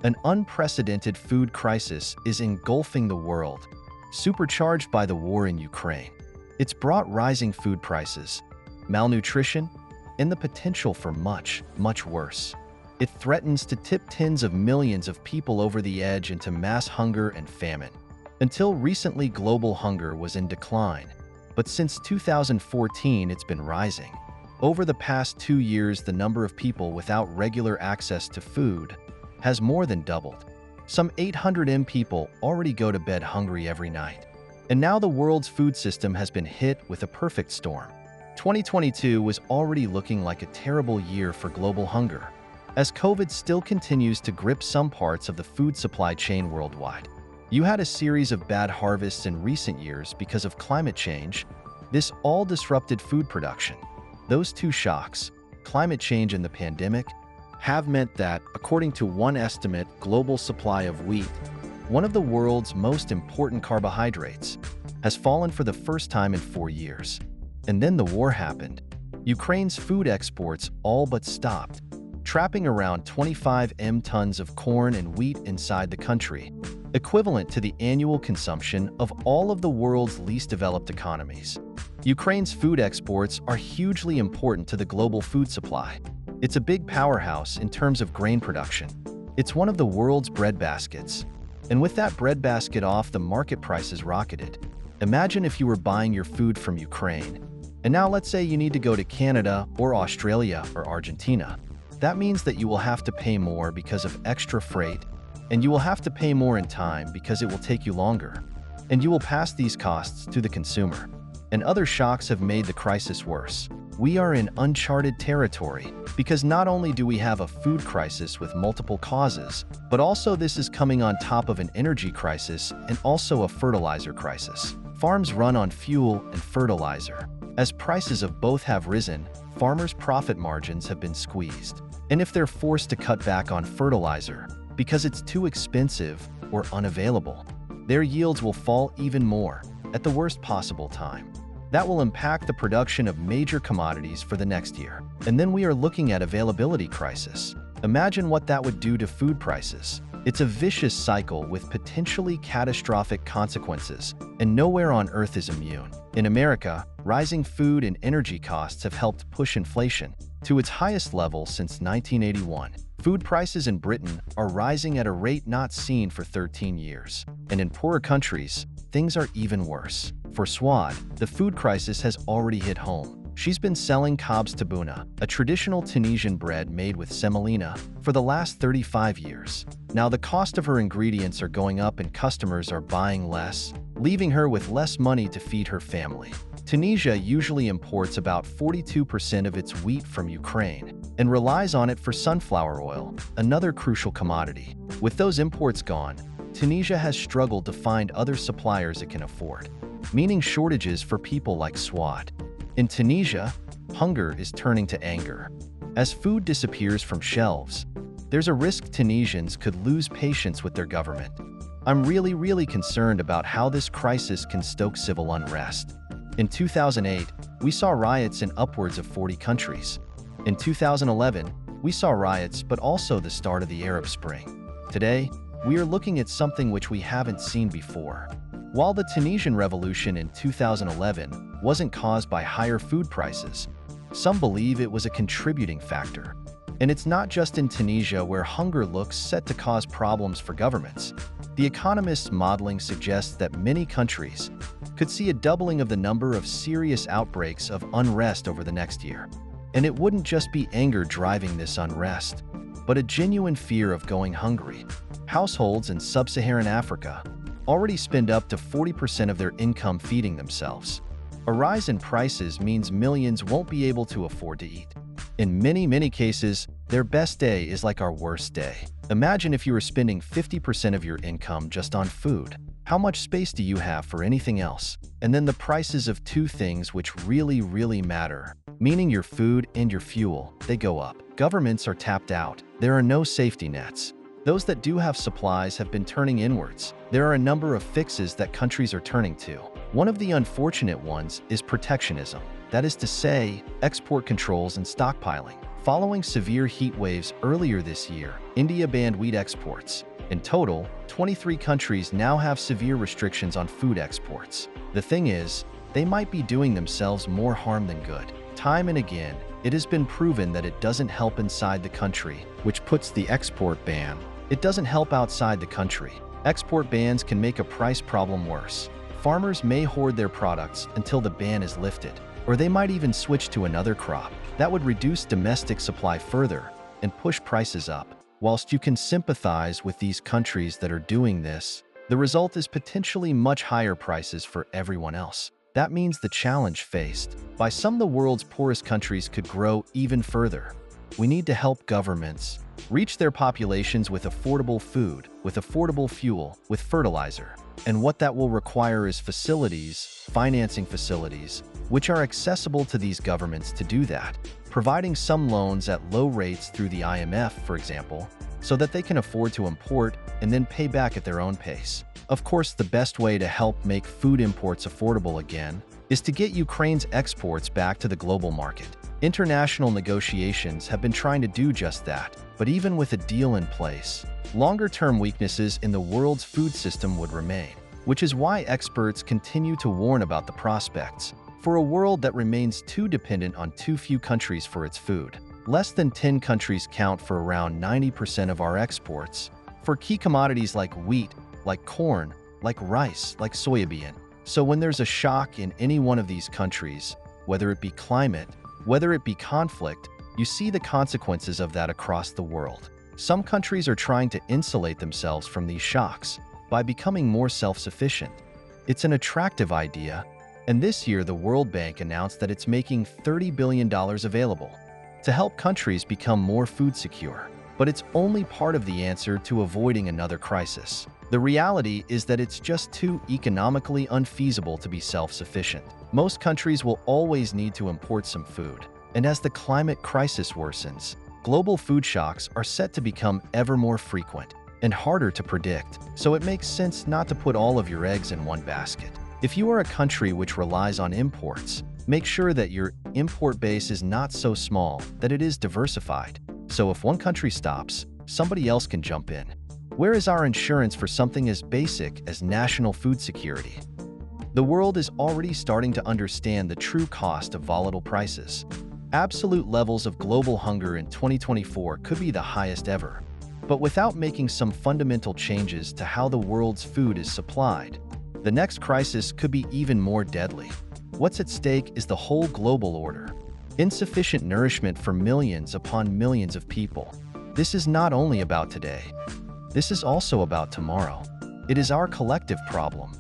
An unprecedented food crisis is engulfing the world, supercharged by the war in Ukraine. It's brought rising food prices, malnutrition, and the potential for much, much worse. It threatens to tip tens of millions of people over the edge into mass hunger and famine. Until recently, global hunger was in decline, but since 2014, it's been rising. Over the past 2 years, the number of people without regular access to food has more than doubled. Some 800 million people already go to bed hungry every night. And now the world's food system has been hit with a perfect storm. 2022 was already looking like a terrible year for global hunger, as COVID still continues to grip some parts of the food supply chain worldwide. You had a series of bad harvests in recent years because of climate change. This all disrupted food production. Those two shocks, climate change and the pandemic, have meant that, according to one estimate, global supply of wheat, one of the world's most important carbohydrates, has fallen for the first time in 4 years. And then the war happened. Ukraine's food exports all but stopped, trapping around 25 million tons of corn and wheat inside the country, equivalent to the annual consumption of all of the world's least developed economies. Ukraine's food exports are hugely important to the global food supply. It's a big powerhouse in terms of grain production. It's one of the world's breadbaskets. And with that breadbasket off, the market prices rocketed. Imagine if you were buying your food from Ukraine, and now let's say you need to go to Canada or Australia or Argentina. That means that you will have to pay more because of extra freight, and you will have to pay more in time because it will take you longer. And you will pass these costs to the consumer. And other shocks have made the crisis worse. We are in uncharted territory because not only do we have a food crisis with multiple causes, but also this is coming on top of an energy crisis and also a fertilizer crisis. Farms run on fuel and fertilizer. As prices of both have risen, farmers' profit margins have been squeezed. And if they're forced to cut back on fertilizer because it's too expensive or unavailable, their yields will fall even more at the worst possible time. That will impact the production of major commodities for the next year. And then we are looking at availability crisis. Imagine what that would do to food prices. It's a vicious cycle with potentially catastrophic consequences, and nowhere on Earth is immune. In America, rising food and energy costs have helped push inflation to its highest level since 1981. Food prices in Britain are rising at a rate not seen for 13 years. And in poorer countries, things are even worse. For Swad, the food crisis has already hit home. She's been selling kabz tabouna, a traditional Tunisian bread made with semolina, for the last 35 years. Now the cost of her ingredients are going up and customers are buying less, leaving her with less money to feed her family. Tunisia usually imports about 42% of its wheat from Ukraine and relies on it for sunflower oil, another crucial commodity. With those imports gone, Tunisia has struggled to find other suppliers it can afford, meaning shortages for people like Swad. In Tunisia, hunger is turning to anger. As food disappears from shelves, there's a risk Tunisians could lose patience with their government. I'm really concerned about how this crisis can stoke civil unrest. In 2008, we saw riots in upwards of 40 countries. In 2011, we saw riots, but also the start of the Arab Spring. Today, we are looking at something which we haven't seen before. While the Tunisian revolution in 2011 wasn't caused by higher food prices, some believe it was a contributing factor. And it's not just in Tunisia where hunger looks set to cause problems for governments. The Economist's modeling suggests that many countries could see a doubling of the number of serious outbreaks of unrest over the next year. And it wouldn't just be anger driving this unrest, but a genuine fear of going hungry. Households in sub-Saharan Africa already spend up to 40% of their income feeding themselves. A rise in prices means millions won't be able to afford to eat. In many cases, their best day is like our worst day. Imagine if you were spending 50% of your income just on food. How much space do you have for anything else? And then the prices of two things which really matter, meaning your food and your fuel, they go up. Governments are tapped out. There are no safety nets. Those that do have supplies have been turning inwards. There are a number of fixes that countries are turning to. One of the unfortunate ones is protectionism. That is to say, export controls and stockpiling. Following severe heat waves earlier this year, India banned wheat exports. In total, 23 countries now have severe restrictions on food exports. The thing is, they might be doing themselves more harm than good. Time and again, it has been proven that it doesn't help inside the country, which puts the export ban. It doesn't help outside the country. Export bans can make a price problem worse. Farmers may hoard their products until the ban is lifted, or they might even switch to another crop. That would reduce domestic supply further and push prices up. Whilst you can sympathize with these countries that are doing this, the result is potentially much higher prices for everyone else. That means the challenge faced by some of the world's poorest countries could grow even further. We need to help governments reach their populations with affordable food, with affordable fuel, with fertilizer. And what that will require is facilities, financing facilities, which are accessible to these governments to do that, providing some loans at low rates through the IMF, for example, so that they can afford to import and then pay back at their own pace. Of course, the best way to help make food imports affordable again is to get Ukraine's exports back to the global market. International negotiations have been trying to do just that, but even with a deal in place, longer-term weaknesses in the world's food system would remain, which is why experts continue to warn about the prospects for a world that remains too dependent on too few countries for its food. Less than 10 countries count for around 90% of our exports, for key commodities like wheat, like corn, like rice, like soybean. So when there's a shock in any one of these countries, whether it be climate, whether it be conflict, you see the consequences of that across the world. Some countries are trying to insulate themselves from these shocks by becoming more self-sufficient. It's an attractive idea, and this year the World Bank announced that it's making $30 billion available to help countries become more food secure. But it's only part of the answer to avoiding another crisis. The reality is that it's just too economically unfeasible to be self-sufficient. Most countries will always need to import some food. And as the climate crisis worsens, global food shocks are set to become ever more frequent and harder to predict. So it makes sense not to put all of your eggs in one basket. If you are a country which relies on imports, make sure that your import base is not so small that it is diversified. So if one country stops, somebody else can jump in. Where is our insurance for something as basic as national food security? The world is already starting to understand the true cost of volatile prices. Absolute levels of global hunger in 2024 could be the highest ever. But without making some fundamental changes to how the world's food is supplied, the next crisis could be even more deadly. What's at stake is the whole global order. Insufficient nourishment for millions upon millions of people. This is not only about today. This is also about tomorrow. It is our collective problem.